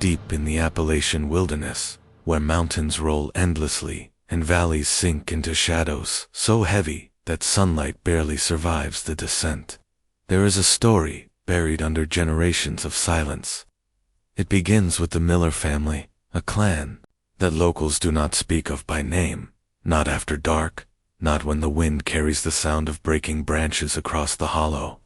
deep in the Appalachian wilderness, where mountains roll endlessly and valleys sink into shadows so heavy that sunlight barely survives the descent, there is a story buried under generations of silence. It begins with the Miller family, a clan that locals do not speak of by name, not after dark, not when the wind carries the sound of breaking branches across the hollow.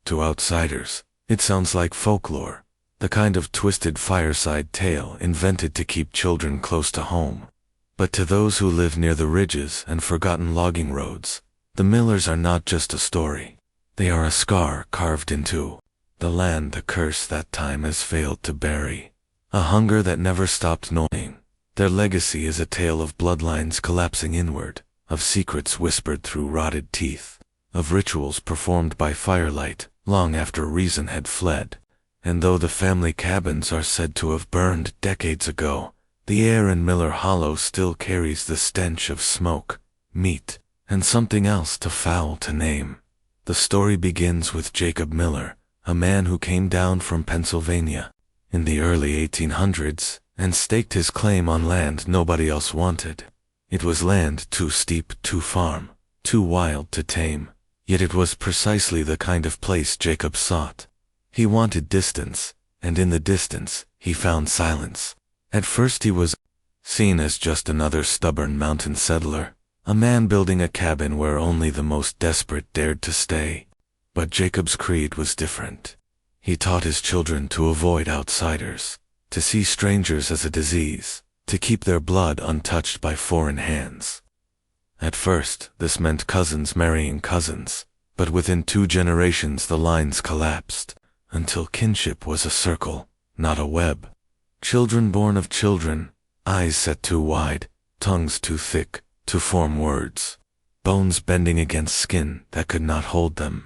To outsiders, it sounds like folklore, the kind of twisted fireside tale invented to keep children close to home. But to those who live near the ridges and forgotten logging roads, the Millers are not just a story. They are a scar carved into the land the curse that time has failed to bury, a hunger that never stopped gnawing. Their legacy is a tale of bloodlines collapsing inward, of secrets whispered through rotted teeth, of rituals performed by firelight long after reason had fled. And though the family cabins are said to have burned decades ago, the air in Miller Hollow still carries the stench of smoke, meat, and something else too foul to name. The story begins with Jacob Miller, a man who came down from Pennsylvania in the early 1800s and staked his claim on land nobody else wanted. It was land too steep to farm, too wild to tame, yet it was precisely the kind of place Jacob sought. He wanted distance, and in the distance, he found silence. At first he was seen as just another stubborn mountain settler, a man building a cabin where only the most desperate dared to stay. But Jacob's creed was different. He taught his children to avoid outsiders, to see strangers as a disease, to keep their blood untouched by foreign hands. At first, this meant cousins marrying cousins, but within 2 generations the lines collapsed, until kinship was a circle, not a web. Children born of children, eyes set too wide, tongues too thick to form words, bones bending against skin that could not hold them.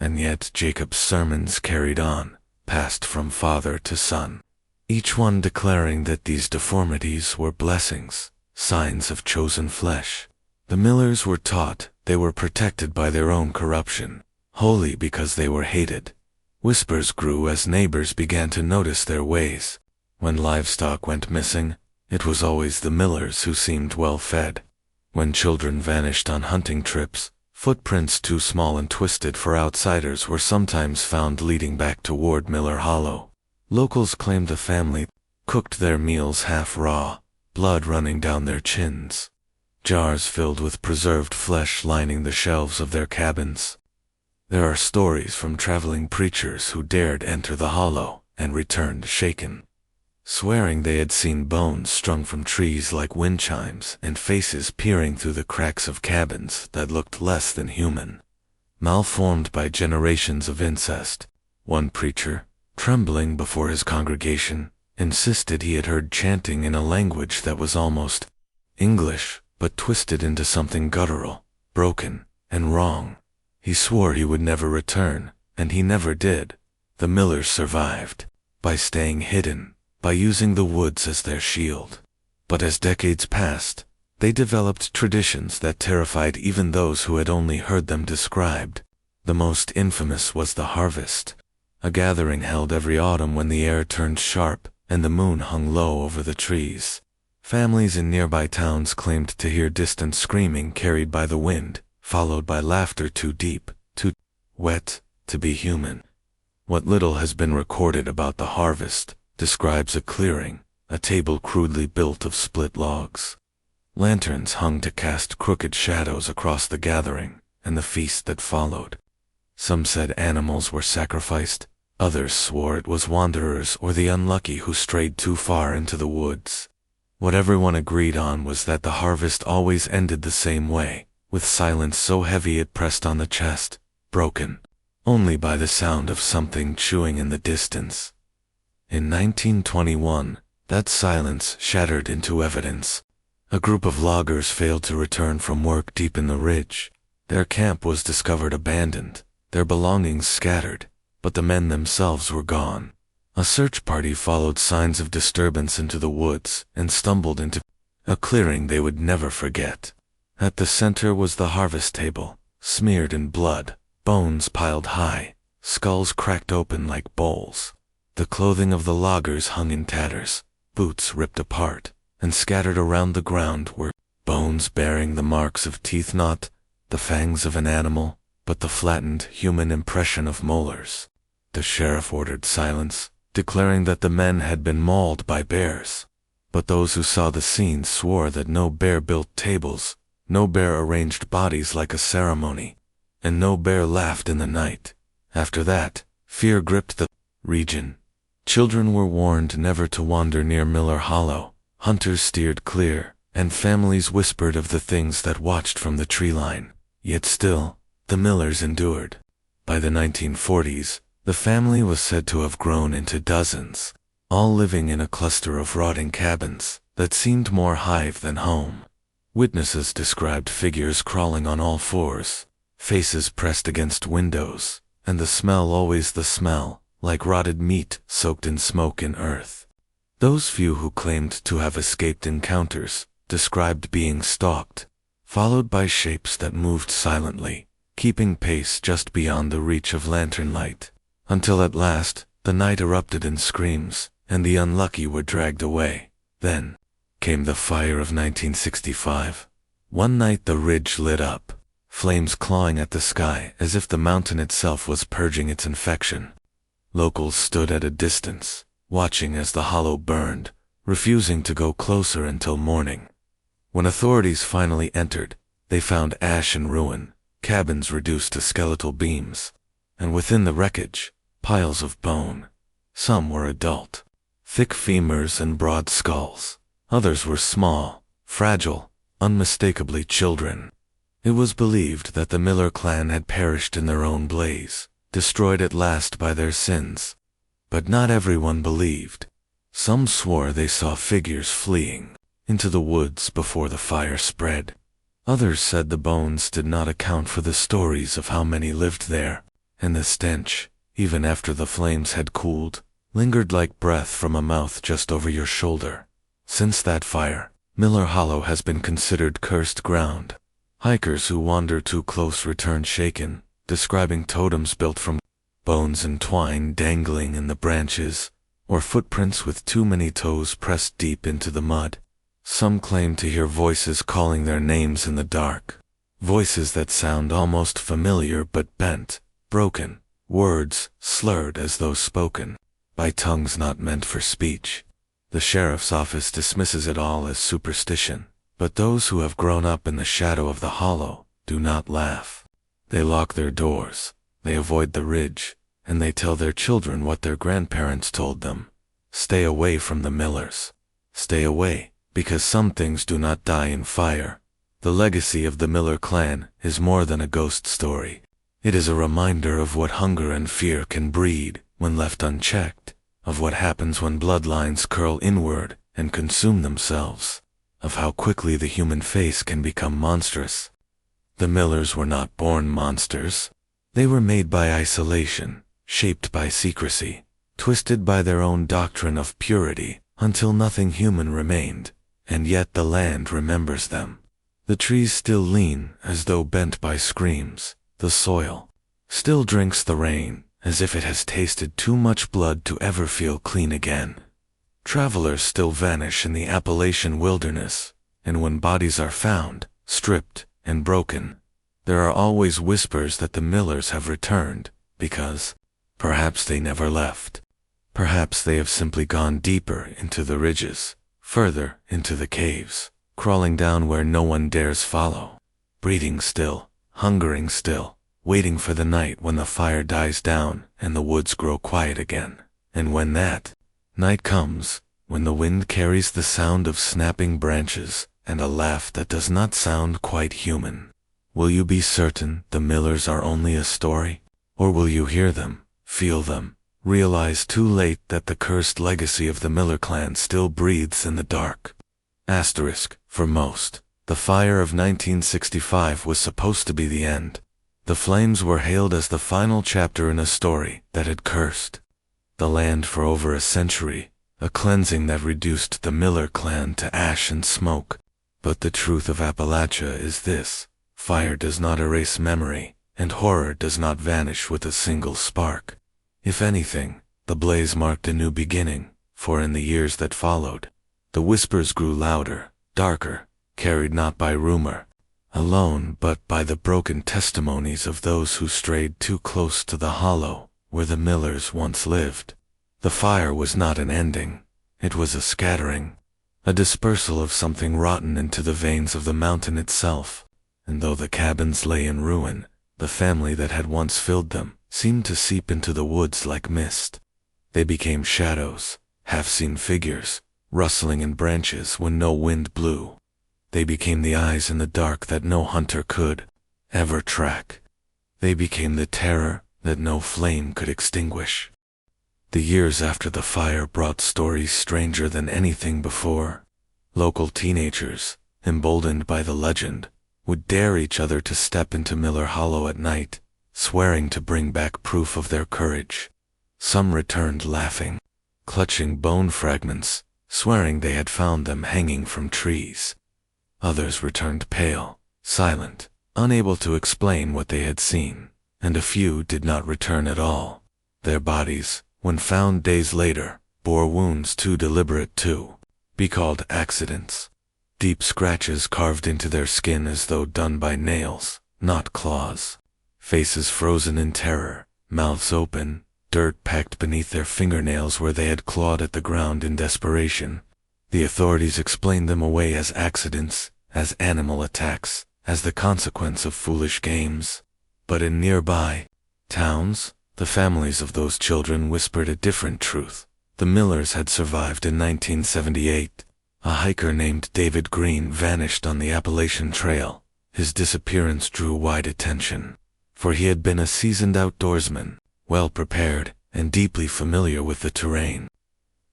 And yet Jacob's sermons carried on, passed from father to son, each one declaring that these deformities were blessings, signs of chosen flesh. The Millers were taught they were protected by their own corruption, holy because they were hated. Whispers grew as neighbors began to notice their ways. When livestock went missing, it was always the Millers who seemed well fed. When children vanished on hunting trips, footprints too small and twisted for outsiders were sometimes found leading back toward Miller Hollow. Locals claimed the family cooked their meals half raw, blood running down their chins, jars filled with preserved flesh lining the shelves of their cabins. There are stories from traveling preachers who dared enter the hollow and returned shaken, swearing they had seen bones strung from trees like wind chimes and faces peering through the cracks of cabins that looked less than human, malformed by generations of incest. One preacher, trembling before his congregation, insisted he had heard chanting in a language that was almost English, but twisted into something guttural, broken, and wrong. He swore he would never return, and he never did. The Millers survived, by staying hidden, by using the woods as their shield. But as decades passed, they developed traditions that terrified even those who had only heard them described. The most infamous was the harvest, a gathering held every autumn when the air turned sharp and the moon hung low over the trees. Families in nearby towns claimed to hear distant screaming carried by the wind, followed by laughter too deep, too wet, to be human. What little has been recorded about the harvest describes a clearing, a table crudely built of split logs. Lanterns hung to cast crooked shadows across the gathering and the feast that followed. Some said animals were sacrificed, others swore it was wanderers or the unlucky who strayed too far into the woods. What everyone agreed on was that the harvest always ended the same way, with silence so heavy it pressed on the chest, broken only by the sound of something chewing in the distance. In 1921, that silence shattered into evidence. A group of loggers failed to return from work deep in the ridge. Their camp was discovered abandoned, their belongings scattered, but the men themselves were gone. A search party followed signs of disturbance into the woods and stumbled into a clearing they would never forget. At the center was the harvest table, smeared in blood, bones piled high, skulls cracked open like bowls. The clothing of the loggers hung in tatters, boots ripped apart, and scattered around the ground were bones bearing the marks of teeth, not the fangs of an animal, but the flattened human impression of molars. The sheriff ordered silence, declaring that the men had been mauled by bears. But those who saw the scene swore that no bear built tables, no bear arranged bodies like a ceremony, and no bear laughed in the night. After that, fear gripped the region. Children were warned never to wander near Miller Hollow, hunters steered clear, and families whispered of the things that watched from the tree line. Yet still, the Millers endured. By the 1940s, the family was said to have grown into dozens, all living in a cluster of rotting cabins that seemed more hive than home. Witnesses described figures crawling on all fours, faces pressed against windows, and the smell always the smell, like rotted meat soaked in smoke and earth. Those few who claimed to have escaped encounters described being stalked, followed by shapes that moved silently, keeping pace just beyond the reach of lantern light, until at last the night erupted in screams, and the unlucky were dragged away. Then came the fire of 1965. One night the ridge lit up, flames clawing at the sky as if the mountain itself was purging its infection. Locals stood at a distance, watching as the hollow burned, refusing to go closer until morning. When authorities finally entered, they found ash and ruin, cabins reduced to skeletal beams, and within the wreckage, piles of bone. Some were adult, thick femurs and broad skulls. Others were small, fragile, unmistakably children. It was believed that the Miller clan had perished in their own blaze, destroyed at last by their sins. But not everyone believed. Some swore they saw figures fleeing into the woods before the fire spread. Others said the bones did not account for the stories of how many lived there, and the stench, even after the flames had cooled, lingered like breath from a mouth just over your shoulder. Since that fire, Miller Hollow has been considered cursed ground. Hikers who wander too close return shaken, describing totems built from bones and twine dangling in the branches, or footprints with too many toes pressed deep into the mud. Some claim to hear voices calling their names in the dark, voices that sound almost familiar but bent, broken, words slurred as though spoken by tongues not meant for speech. The sheriff's office dismisses it all as superstition, but those who have grown up in the shadow of the hollow do not laugh. They lock their doors, they avoid the ridge, and they tell their children what their grandparents told them. Stay away from the Millers. Stay away, because some things do not die in fire. The legacy of the Miller clan is more than a ghost story. It is a reminder of what hunger and fear can breed when left unchecked, of what happens when bloodlines curl inward and consume themselves, of how quickly the human face can become monstrous. The Millers were not born monsters. They were made by isolation, shaped by secrecy, twisted by their own doctrine of purity, until nothing human remained, and yet the land remembers them. The trees still lean as though bent by screams. The soil still drinks the rain as if it has tasted too much blood to ever feel clean again. Travelers still vanish in the Appalachian wilderness, and when bodies are found, stripped and broken, there are always whispers that the Millers have returned, because perhaps they never left. Perhaps they have simply gone deeper into the ridges, further into the caves, crawling down where no one dares follow, breeding still, hungering still, waiting for the night when the fire dies down and the woods grow quiet again. And when that night comes, when the wind carries the sound of snapping branches and a laugh that does not sound quite human, will you be certain the Millers are only a story? Or will you hear them, feel them, realize too late that the cursed legacy of the Miller clan still breathes in the dark? Asterisk, for most, the fire of 1965 was supposed to be the end. The flames were hailed as the final chapter in a story that had cursed the land for over a century, a cleansing that reduced the Miller clan to ash and smoke. But the truth of Appalachia is this: fire does not erase memory, and horror does not vanish with a single spark. If anything, The blaze marked a new beginning, for in the years that followed, the whispers grew louder, darker, carried not by rumor alone but by the broken testimonies of those who strayed too close to the hollow where the Millers once lived. The fire was not an ending, it was a scattering, a dispersal of something rotten into the veins of the mountain itself, and though the cabins lay in ruin, the family that had once filled them seemed to seep into the woods like mist. They became shadows, half-seen figures, rustling in branches when no wind blew. They became the eyes in the dark that no hunter could ever track. They became the terror that no flame could extinguish. The years after the fire brought stories stranger than anything before. Local teenagers, emboldened by the legend, would dare each other to step into Miller Hollow at night, swearing to bring back proof of their courage. Some returned laughing, clutching bone fragments, swearing they had found them hanging from trees. Others returned pale, silent, unable to explain what they had seen, and a few did not return at all. Their bodies, when found days later, bore wounds too deliberate to be called accidents. Deep scratches carved into their skin as though done by nails, not claws. Faces frozen in terror, mouths open, dirt packed beneath their fingernails where they had clawed at the ground in desperation. The authorities explained them away as accidents, as animal attacks, as the consequence of foolish games. But in nearby towns, the families of those children whispered a different truth. The Millers had survived in 1978. A hiker named David Green vanished on the Appalachian Trail. His disappearance drew wide attention, for he had been a seasoned outdoorsman, well prepared and deeply familiar with the terrain.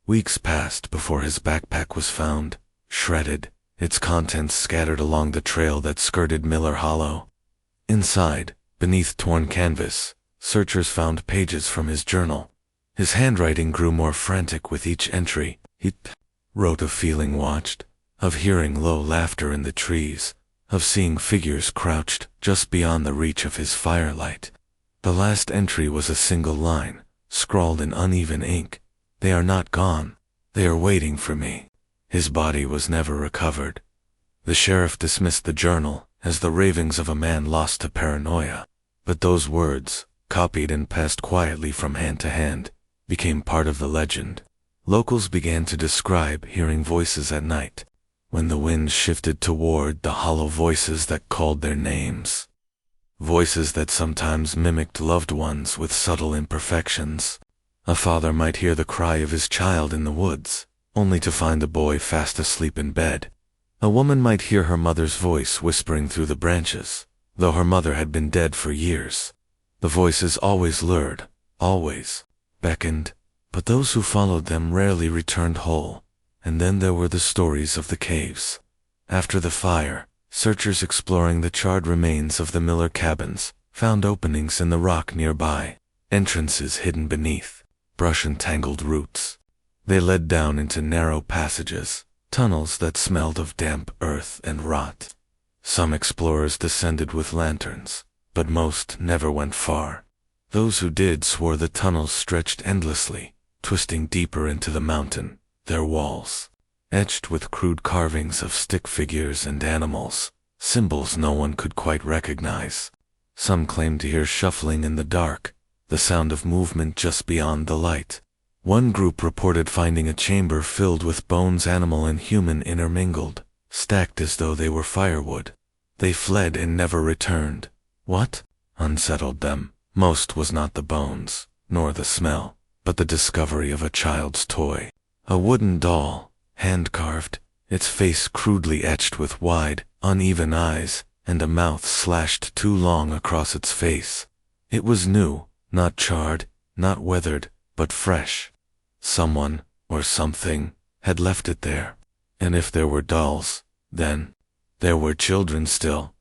Weeks passed before his backpack was found, shredded, its contents scattered along the trail that skirted Miller Hollow. Inside, beneath torn canvas, searchers found pages from his journal. His handwriting grew more frantic with each entry. He wrote of feeling watched, of hearing low laughter in the trees, of seeing figures crouched just beyond the reach of his firelight. The last entry was a single line, scrawled in uneven ink. "They are not gone. They are waiting for me." His body was never recovered. The sheriff dismissed the journal as the ravings of a man lost to paranoia. But those words, copied and passed quietly from hand to hand, became part of the legend. Locals began to describe hearing voices at night, when the wind shifted toward the hollow, voices that called their names. Voices that sometimes mimicked loved ones with subtle imperfections. A father might hear the cry of his child in the woods, only to find the boy fast asleep in bed. A woman might hear her mother's voice whispering through the branches, though her mother had been dead for years. The voices always lured, always beckoned, but those who followed them rarely returned whole. And then there were the stories of the caves. After the fire, searchers exploring the charred remains of the Miller cabins found openings in the rock nearby, entrances hidden beneath brush and tangled roots. They led down into narrow passages, tunnels that smelled of damp earth and rot. Some explorers descended with lanterns, but most never went far. Those who did swore the tunnels stretched endlessly, twisting deeper into the mountain, their walls etched with crude carvings of stick figures and animals, symbols no one could quite recognize. Some claimed to hear shuffling in the dark, the sound of movement just beyond the light. One group reported finding a chamber filled with bones, animal and human intermingled, stacked as though they were firewood. They fled and never returned. What unsettled them most was not the bones, nor the smell, but the discovery of a child's toy. A wooden doll, hand-carved, its face crudely etched with wide, uneven eyes, and a mouth slashed too long across its face. It was new, not charred, not weathered, but fresh. Someone, or something, had left it there. And if there were dolls, then there were children still.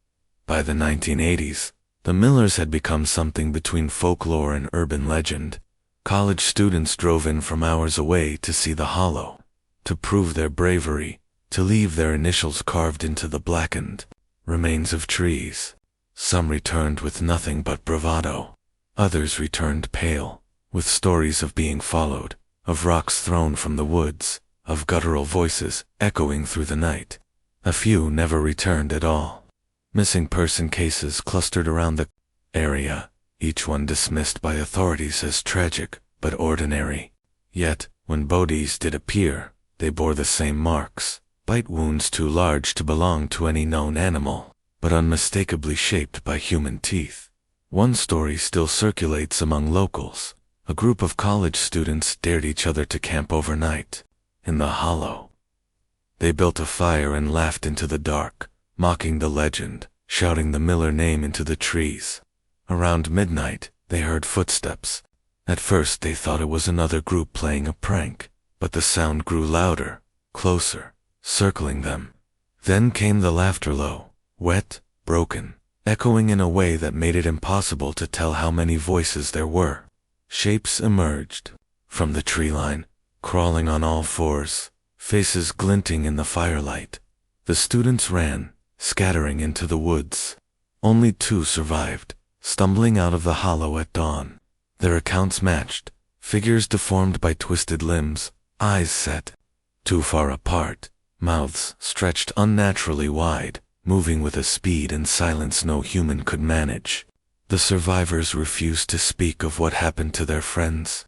By the 1980s, the Millers had become something between folklore and urban legend. College students drove in from hours away to see the hollow, to prove their bravery, to leave their initials carved into the blackened remains of trees. Some returned with nothing but bravado. Others returned pale, with stories of being followed, of rocks thrown from the woods, of guttural voices echoing through the night. A few never returned at all. Missing person cases clustered around the area, each one dismissed by authorities as tragic but ordinary. Yet, when bodies did appear, they bore the same marks, bite wounds too large to belong to any known animal, but unmistakably shaped by human teeth. One story still circulates among locals. A group of college students dared each other to camp overnight in the hollow. They built a fire and laughed into the dark, mocking the legend, shouting the Miller name into the trees. Around midnight, they heard footsteps. At first they thought it was another group playing a prank, but the sound grew louder, closer, circling them. Then came the laughter low, wet, broken, echoing in a way that made it impossible to tell how many voices there were. Shapes emerged from the tree line, crawling on all fours, faces glinting in the firelight. The students ran, scattering into the woods. Only 2 survived, stumbling out of the hollow at dawn. Their accounts matched, figures deformed by twisted limbs, eyes set too far apart, mouths stretched unnaturally wide, moving with a speed and silence no human could manage. The survivors refused to speak of what happened to their friends.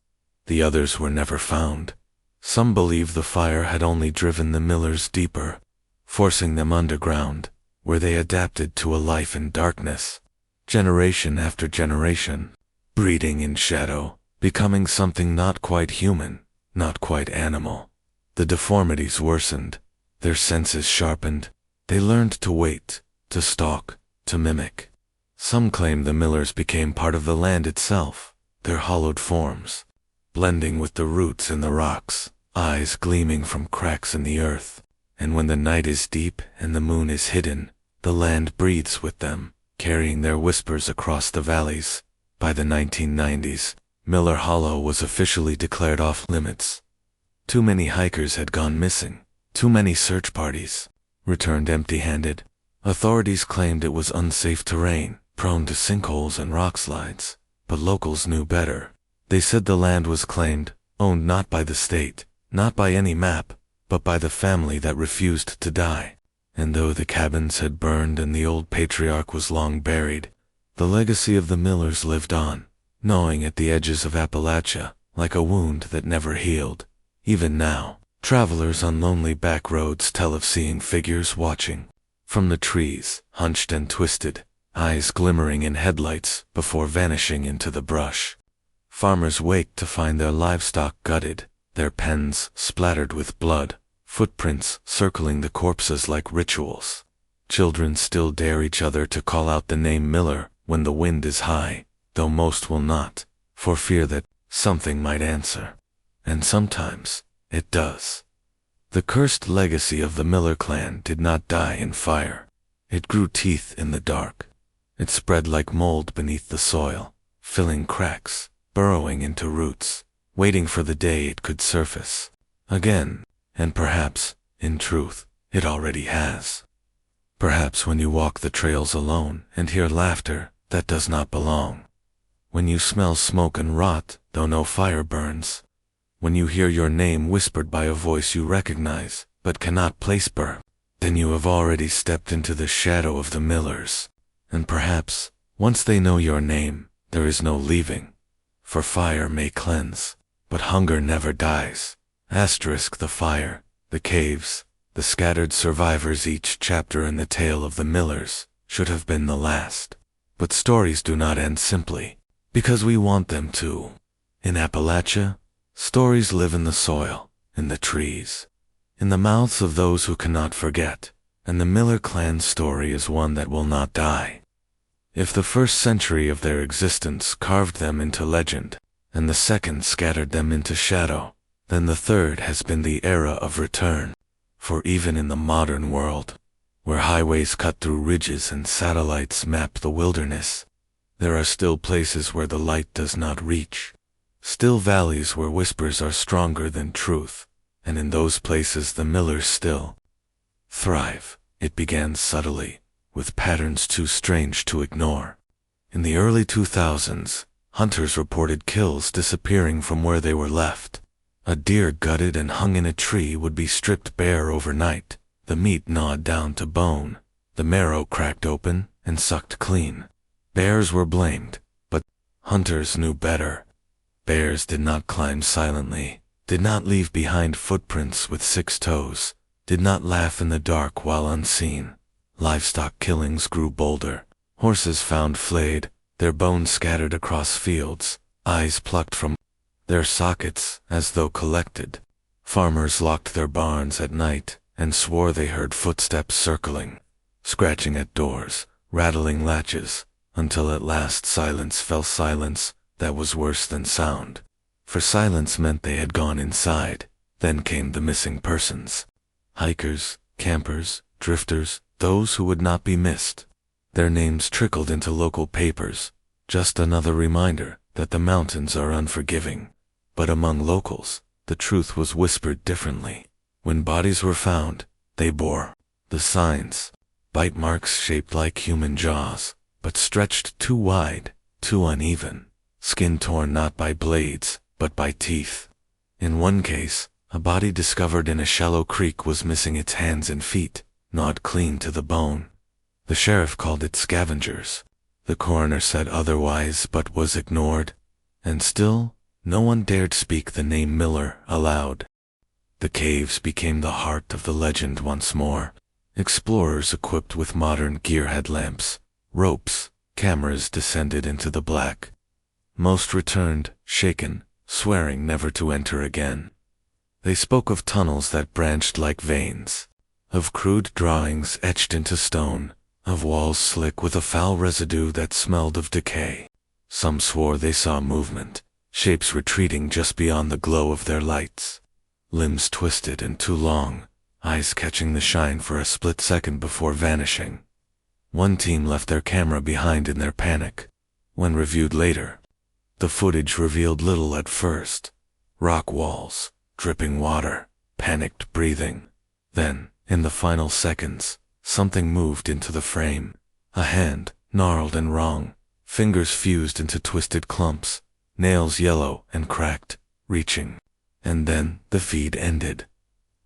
The others were never found. Some believe the fire had only driven the Millers deeper, forcing them underground, where they adapted to a life in darkness. Generation after generation, breeding in shadow, becoming something not quite human, not quite animal. The deformities worsened, their senses sharpened. They learned to wait, to stalk, to mimic. Some claim the Millers became part of the land itself, their hollowed forms, blending with the roots in the rocks, eyes gleaming from cracks in the earth. And when the night is deep and the moon is hidden, the land breathes with them, carrying their whispers across the valleys. By the 1990s, Miller Hollow was officially declared off limits. Too many hikers had gone missing, too many search parties returned empty-handed. Authorities claimed it was unsafe terrain, prone to sinkholes and rock slides, but locals knew better. They said the land was claimed, owned not by the state, not by any map, but by the family that refused to die. And though the cabins had burned and the old patriarch was long buried, the legacy of the Millers lived on, gnawing at the edges of Appalachia, like a wound that never healed. Even now, travelers on lonely back roads tell of seeing figures watching from the trees, hunched and twisted, eyes glimmering in headlights before vanishing into the brush. Farmers wake to find their livestock gutted, their pens splattered with blood, footprints circling the corpses like rituals. Children still dare each other to call out the name Miller when the wind is high, though most will not, for fear that something might answer. And sometimes it does. The cursed legacy of the Miller clan did not die in fire. It grew teeth in the dark. It spread like mold beneath the soil, filling cracks, burrowing into roots, waiting for the day it could surface again. And perhaps, in truth, it already has. Perhaps when you walk the trails alone and hear laughter that does not belong. When you smell smoke and rot, though no fire burns. When you hear your name whispered by a voice you recognize, but cannot place then you have already stepped into the shadow of the Millers. And perhaps, once they know your name, there is no leaving. For fire may cleanse, but hunger never dies. Asterisk the fire, the caves, the scattered survivors. Each chapter in the tale of the Millers should have been the last. But stories do not end simply, because we want them to. In Appalachia, stories live in the soil, in the trees, in the mouths of those who cannot forget, and the Miller clan's story is one that will not die. If the first century of their existence carved them into legend, and the second scattered them into shadow, then the third has been the era of return. For even in the modern world, where highways cut through ridges and satellites map the wilderness, there are still places where the light does not reach. Still valleys where whispers are stronger than truth, and in those places the Millers still thrive. It began subtly, with patterns too strange to ignore. In the early 2000s, Hunters reported kills disappearing from where they were left. A deer gutted and hung in a tree would be stripped bare overnight, the meat gnawed down to bone, the marrow cracked open and sucked clean. Bears were blamed, but hunters knew better. Bears did not climb silently, did not leave behind footprints with 6 toes, did not laugh in the dark while unseen. Livestock killings grew bolder. Horses found flayed, their bones scattered across fields, eyes plucked from their sockets as though collected. Farmers locked their barns at night and swore they heard footsteps circling, scratching at doors, rattling latches, until at last silence fell, silence that was worse than sound. For silence meant they had gone inside. Then came the missing persons. Hikers, campers, drifters, those who would not be missed. Their names trickled into local papers, just another reminder that the mountains are unforgiving. But among locals, the truth was whispered differently. When bodies were found, they bore the signs, bite marks shaped like human jaws, but stretched too wide, too uneven, skin torn not by blades, but by teeth. In one case, a body discovered in a shallow creek was missing its hands and feet, gnawed clean to the bone. The sheriff called it scavengers. The coroner said otherwise but was ignored, and still, no one dared speak the name Miller aloud. The caves became the heart of the legend once more. Explorers equipped with modern gear had lamps, ropes, cameras descended into the black. Most returned, shaken, swearing never to enter again. They spoke of tunnels that branched like veins, of crude drawings etched into stone, of walls slick with a foul residue that smelled of decay. Some swore they saw movement, shapes retreating just beyond the glow of their lights, limbs twisted and too long, eyes catching the shine for a split second before vanishing. One team left their camera behind in their panic. When reviewed later, the footage revealed little at first. Rock walls, dripping water, panicked breathing. Then, in the final seconds, something moved into the frame. A hand, gnarled and wrong, fingers fused into twisted clumps, nails yellow and cracked, reaching. And then, the feed ended.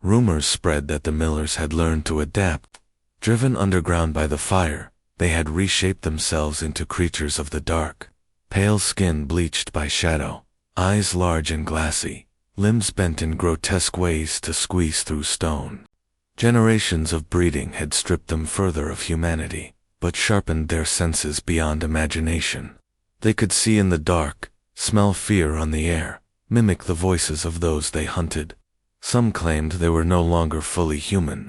Rumors spread that the Millers had learned to adapt. Driven underground by the fire, they had reshaped themselves into creatures of the dark. Pale skin bleached by shadow, eyes large and glassy, limbs bent in grotesque ways to squeeze through stone. Generations of breeding had stripped them further of humanity, but sharpened their senses beyond imagination. They could see in the dark, smell fear on the air, mimic the voices of those they hunted. Some claimed they were no longer fully human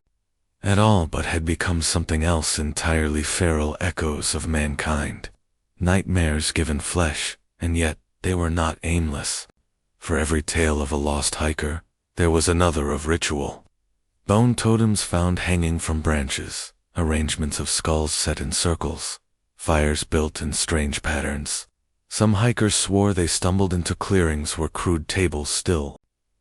at all, but had become something else entirely, feral echoes of mankind. Nightmares given flesh, and yet they were not aimless. For every tale of a lost hiker, there was another of ritual. Bone totems found hanging from branches, arrangements of skulls set in circles, fires built in strange patterns. Some hikers swore they stumbled into clearings where crude tables still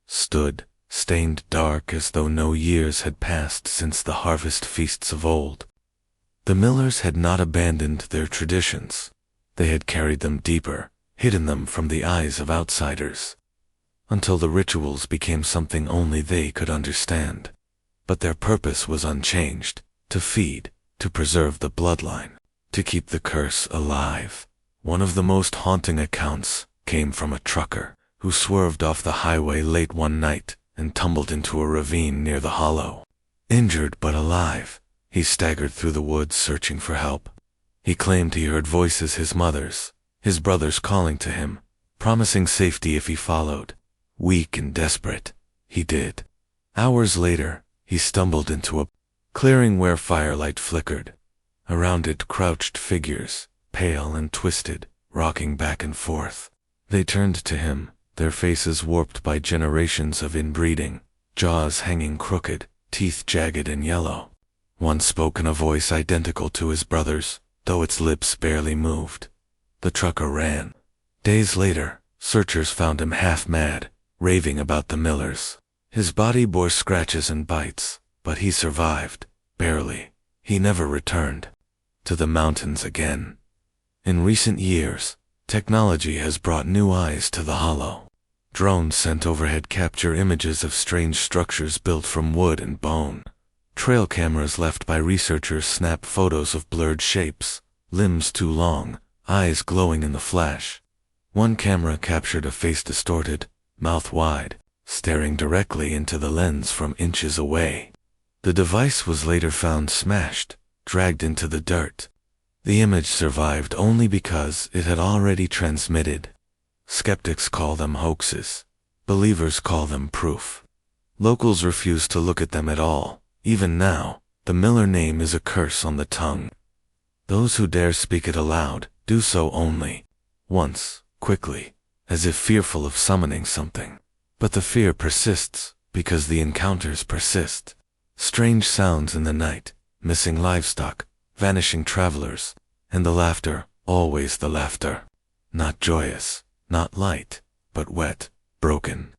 stood, stained dark as though no years had passed since the harvest feasts of old. The Millers had not abandoned their traditions. They had carried them deeper, hidden them from the eyes of outsiders, until the rituals became something only they could understand. But their purpose was unchanged: to feed, to preserve the bloodline, to keep the curse alive. One of the most haunting accounts came from a trucker who swerved off the highway late one night and tumbled into a ravine near the hollow. Injured but alive, he staggered through the woods searching for help. He claimed he heard voices, his mother's, his brother's, calling to him, promising safety if he followed. Weak and desperate, he did. Hours later, he stumbled into a clearing where firelight flickered. Around it crouched figures, pale and twisted, rocking back and forth. They turned to him, their faces warped by generations of inbreeding, jaws hanging crooked, teeth jagged and yellow. One spoke in a voice identical to his brother's, though its lips barely moved. The trucker ran. Days later, searchers found him half mad, raving about the Millers. His body bore scratches and bites, but he survived, barely. He never returned to the mountains again. In recent years, Technology has brought new eyes to the hollow. Drones sent overhead capture images of strange structures built from wood and bone. Trail cameras left by researchers snap photos of blurred shapes, limbs too long, eyes glowing in the flash. One camera captured a face distorted, mouth wide, staring directly into the lens from inches away. The device was later found smashed, dragged into the dirt. The image survived only because it had already transmitted. Skeptics call them hoaxes. Believers call them proof. Locals refuse to look at them at all. Even now, the Miller name is a curse on the tongue. Those who dare speak it aloud do so only once, quickly, as if fearful of summoning something. But the fear persists because the encounters persist. Strange sounds in the night, missing livestock, vanishing travelers, and the laughter, always the laughter. Not joyous, not light, but wet, broken.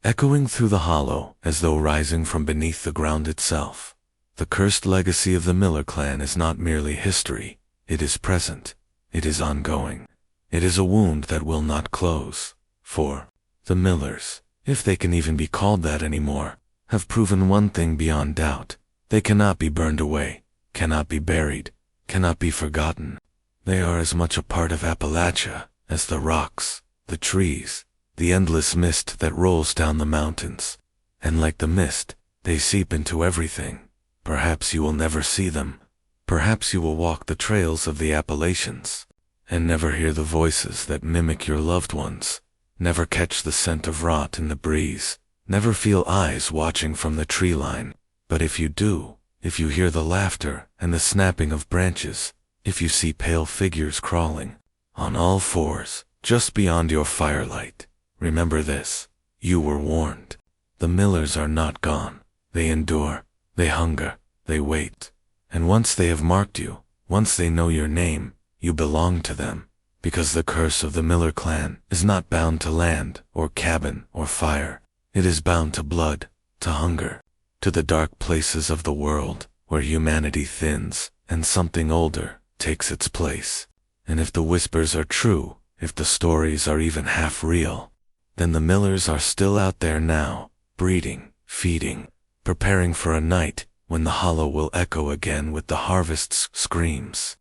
Echoing through the hollow as though rising from beneath the ground itself. The cursed legacy of the Miller clan is not merely history, it is present, it is ongoing. It is a wound that will not close. For the Millers, if they can even be called that anymore, have proven one thing beyond doubt. They cannot be burned away, cannot be buried, cannot be forgotten. They are as much a part of Appalachia as the rocks, the trees, the endless mist that rolls down the mountains. And like the mist, they seep into everything. Perhaps you will never see them. Perhaps you will walk the trails of the Appalachians and never hear the voices that mimic your loved ones, never catch the scent of rot in the breeze, never feel eyes watching from the tree line. But if you do, if you hear the laughter and the snapping of branches, if you see pale figures crawling on all fours just beyond your firelight, remember this: you were warned. The Millers are not gone. They endure, they hunger, they wait. And once they have marked you, once they know your name, you belong to them. Because the curse of the Miller clan is not bound to land, or cabin, or fire. It is bound to blood, to hunger, to the dark places of the world, where humanity thins, and something older takes its place. And if the whispers are true, if the stories are even half real, then the Millers are still out there now, breeding, feeding, preparing for a night when the hollow will echo again with the harvest's screams.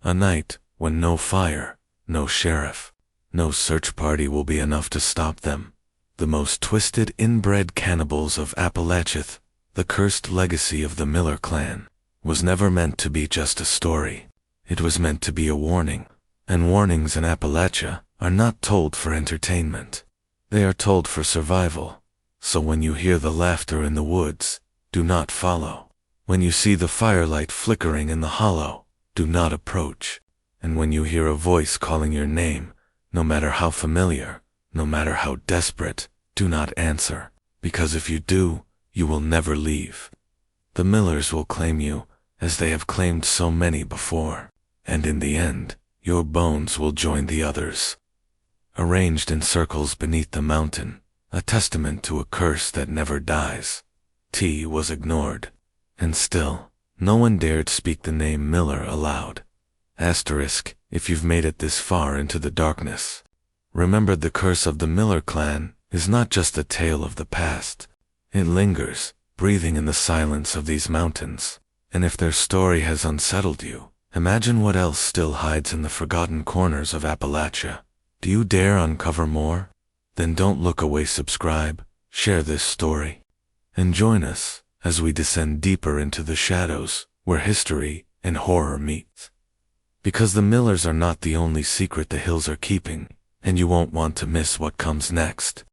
A night when no fire, no sheriff, no search party will be enough to stop them. The most twisted inbred cannibals of Appalachia, the cursed legacy of the Miller clan, was never meant to be just a story. It was meant to be a warning. And warnings in Appalachia are not told for entertainment. They are told for survival. So when you hear the laughter in the woods, do not follow. When you see the firelight flickering in the hollow, do not approach. And when you hear a voice calling your name, no matter how familiar, no matter how desperate, do not answer. Because if you do, you will never leave. The Millers will claim you, as they have claimed so many before. And in the end, your bones will join the others. Arranged in circles beneath the mountain, a testament to a curse that never dies. T was ignored. And still, no one dared speak the name Miller aloud. Asterisk, if you've made it this far into the darkness. Remember, the curse of the Miller clan is not just a tale of the past. It lingers, breathing in the silence of these mountains. And if their story has unsettled you, imagine what else still hides in the forgotten corners of Appalachia. Do you dare uncover more? Then don't look away. Subscribe, share this story, and join us as we descend deeper into the shadows where history and horror meet. Because the Millers are not the only secret the hills are keeping, and you won't want to miss what comes next.